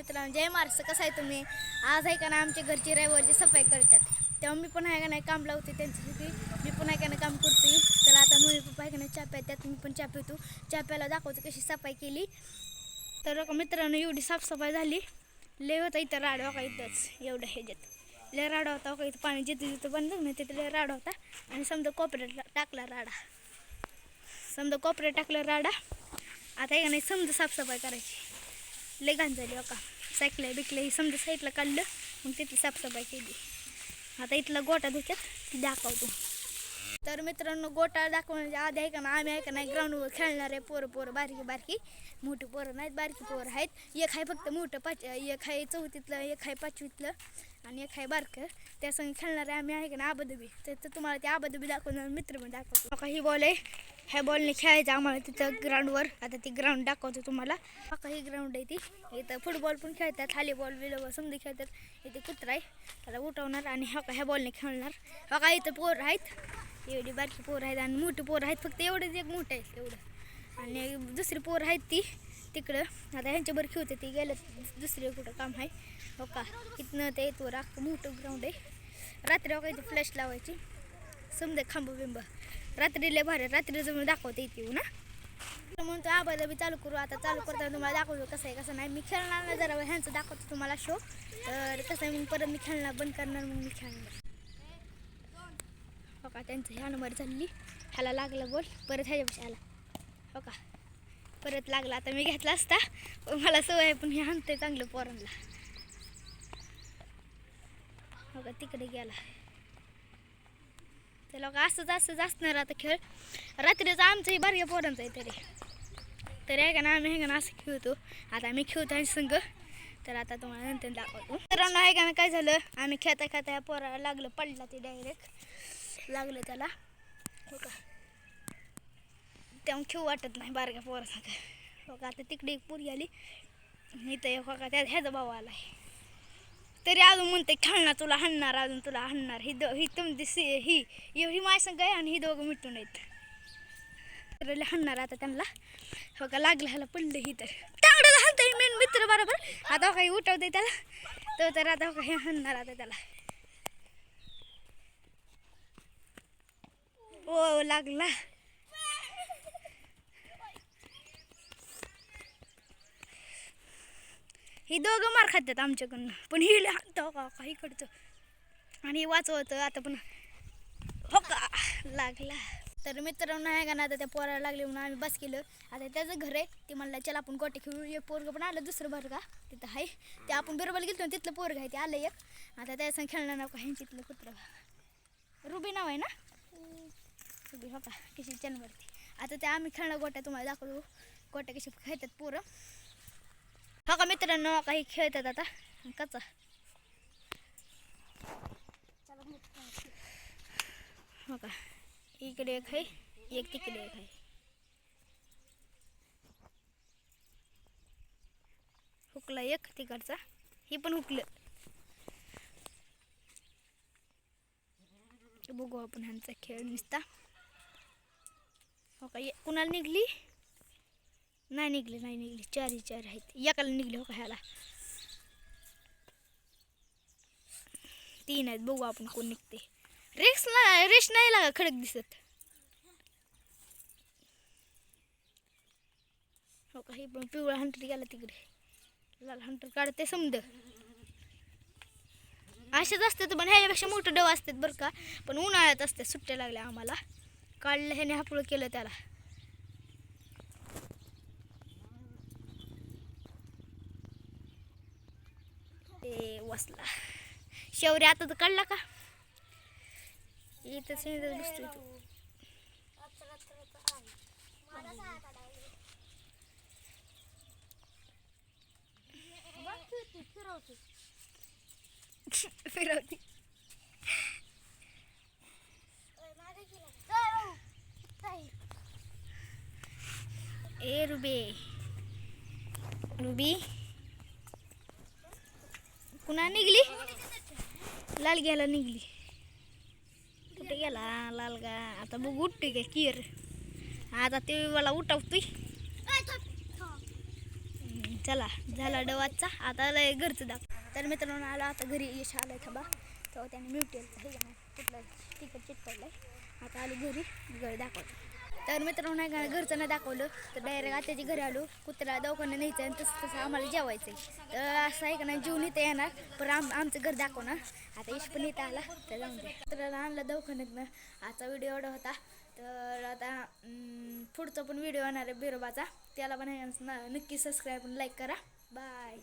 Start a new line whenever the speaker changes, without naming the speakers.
मित्रांनो, जय महाराष्ट्र. कसं आहे तुम्ही? आज आहे का ना आमच्या घरची रविवारची सफाई करतात, तेव्हा मी पण आहे का नाही काम लावते त्यांच्यासाठी. मी पण आहे का नाही काम करते. तर आता मम्मी पप्पा आहे का नाही चहा प्यातात, मी पण चहा पितो. चहा प्यायला दाखवतो कशी सफाई केली. तर मित्रांनो, एवढी साफसफाई झाली. लय होता इथं राडा का इथंच एवढ्या ह्याच्यात लय राडा होता का. इथं पाणी जिथं जिथं बंद नाही तिथं लय राडा होता. आणि समजा कोपऱ्यात टाकला राडा, समजा कोपऱ्यात टाकला राडा. आता आहे का नाही समजा साफसफाई करायची. लय घाण झाली हो का. सायकल्या बिकल्या ही समजा साईडला काढलं, मग तिथली साफसफाई केली. आता इथला गोटा धुक्यात ती दाखवतो. तर मित्रांनो, गोटा दाखवण्याच्या आधी आहे का ना आम्ही आहे का नाही ग्राउंडवर खेळणार आहे. पोरं बारकी बारकी, मोठी पोरं नाहीत, बारकी पोरं आहेत. एक आहे फक्त मोठं एक आहे चौथीतलं, एक आहे पाचवीतलं आणि एक आहे बारकं. त्या संग खेळणार आहे आम्ही आहे का ना आबाधबी. तर तुम्हाला ते आबाधबी दाखवणार, मित्र पण दाखवतो. बघा ही बॉल आहे, ह्या बॉलने खेळायचं आम्हाला तिथं ग्राउंडवर. आता ती ग्राउंड दाखवतो तुम्हाला. बघा ही ग्राउंड आहे ती. इथं फुटबॉल पण खेळतात, व्हॉलीबॉल बिलबॉल समजा खेळतात. इथे कुत्रा आहे, त्याला उठवणार आणि ह्या बॉलने खेळणार. बघा इथं पोरं आहेत, एवढी बारकी पोरं आहेत आणि मोठी पोरं आहेत. फक्त एवढंच एक मोठं आहे एवढं, आणि दुसरी पोरं आहेत ती तिकडं. आता ह्यांच्यावर खेळते ती गेलं दुसरे कुठं काम आहे. हो का, इथनं ते येतो राखतं मोठं ग्राउंड आहे. रात्री हो का इथे फ्लॅश लावायची समजा खांब बिंब. रात्री लय भारी, रात्री जमून दाखवते इथे ना. म्हणतो आबादा बी चालू करू. आता चालू करताना तुम्हाला दाखवतो कसं आहे कसं नाही. मी खेळणार ना जरा ह्यांचं दाखवतो तुम्हाला शो. तर कसं आहे मग परत मी खेळणार बंद करणार, मग मी खेळणार. हो का, त्यांचं ह्या नंबर झाली, ह्याला लागला बॉल परत ह्याच्यापेक्षा आला. हो का, परत लागला. आता मी घेतला असता पण मला सवय आहे, पण हे हाणते चांगलं पोरांना. हो का, तिकडे गेला. तर लोक असंच असणार आता खेळ. रात्रीचं आमचंही बारक्या पोरांचं आहे तरी आहे का ना आम्ही आहे का ना असं खेळतो. आता आम्ही खेळतो आणि संघ. तर आता तुम्हाला नंतर दाखवतो. तर आहे का ना काय झालं, आम्ही खेळता ह्या पोराला लागलं, पडला ते डायरेक्ट लागलं त्याला. हो का, तेव्हा खेळ वाटत नाही बारक्या पोरासारखं. हो का, आता तिकडे एक पोरी आली, इथं एक हो का त्या ह्याचा भाऊ आला आहे. तरी अजून म्हणते खेळणार, तुला हाणणार, अजून तुला हाणणार. ही तुमची ही एवढी माय संग आहे आणि ही दोघं मिटून आहेत. तर हाणणार आता त्यांना. हो का, लागलं ह्याला पडलं ही तर तावडं हाणतंय मेन मित्र बरोबर. आता काही उठवते त्याला तर आता हे हाणणार आता त्याला. ओ लागला. ही दोघं मार खातात आमच्याकडनं, पण ही हाणतं का काही कडतं आणि वाचवतं आता पण. हो का, लागला. तर मित्रांनो आहे का ना आता त्या पोराला लागले म्हणून आम्ही बस केलं. आता त्याचं घर आहे, ते म्हणलं चला आपण गोटे खेळू. एक पोरगं पण आलं दुसरं बरं का तिथं आहे. ते आपण बरोबर गेलो तिथलं पोरगं आहे ते आलं एक. आता त्याचं खेळणार नाव का ह्यांची तिथलं कुत्रं रुबी नाव आहे ना, रुबी. हो का, कशी चॅनलवरती. आता ते आम्ही खेळणार गोट्या तुम्हाला दाखवतो. गोट्या कशी खेळतात पोरं. हो का मित्रांनो, काही खेळतात आता कचा. हो का, इकडे एक आहे, एक तिकडे एक आहे. हुकला एक तिकडचा, हे पण हुकलं. बघू आपण ह्यांचा खेळ नुसता. हो का, कुणाला निघली नाही निघली चार आहेत. एकाला निघली. हो का, ह्याला 3 आहेत. बघू आपण कोण निघते. रेस नाही लागा खडक दिसत. हो का, हे पण पिवळा हंटर गेला तिकडे, लाल हंटर काढते समज. असेच असतात पण ह्याच्यापेक्षा मोठं डव असतात बरं का. पण उन्हाळ्यात असतात, सुट्ट्या लागल्या आम्हाला. काढलं ह्याने हापळं केलं त्याला. ते वसला शेवरी. आता तर काढला का इथं बसतो तू. फिरवती. ए रुबी पुन्हा निघली. लाल घ्यायला निघली. कुठे गेला लाल गा. आता बघ उठतोय काय किर. आता ते मला उठवतोय. चला झाला डवाचा आता आलाय घरचं दाख. तर मित्रांनो आला आता घरी यश आलाय थांबा. तेव्हा त्याने म्युटेलचं हे का कुठलं स्टिकर चिटकवलंय. आता आलो घरी दाखवतो. तर मित्रांनो नाही का घरचं नाही दाखवलं तर डायरेक्ट आत्याच्या घरी आलो. कुत्र्याला दवाखान्यात न्यायचं आणि तसं आम्हाला जेवायचं आहे. तर असं आहे का नाही जेवून इथं येणार पण आमचं घर दाखवणार. आता यश पण इथं आला तर जाऊन दे. कुत्र्याला आणलं दवाखान्यातनं. आजचा व्हिडिओ एवढा होता. तर आता पुढचा पण व्हिडिओ येणार आहे बिरोबाचा. त्याला पण नक्की सबस्क्राईब आणि लाईक करा. बाय.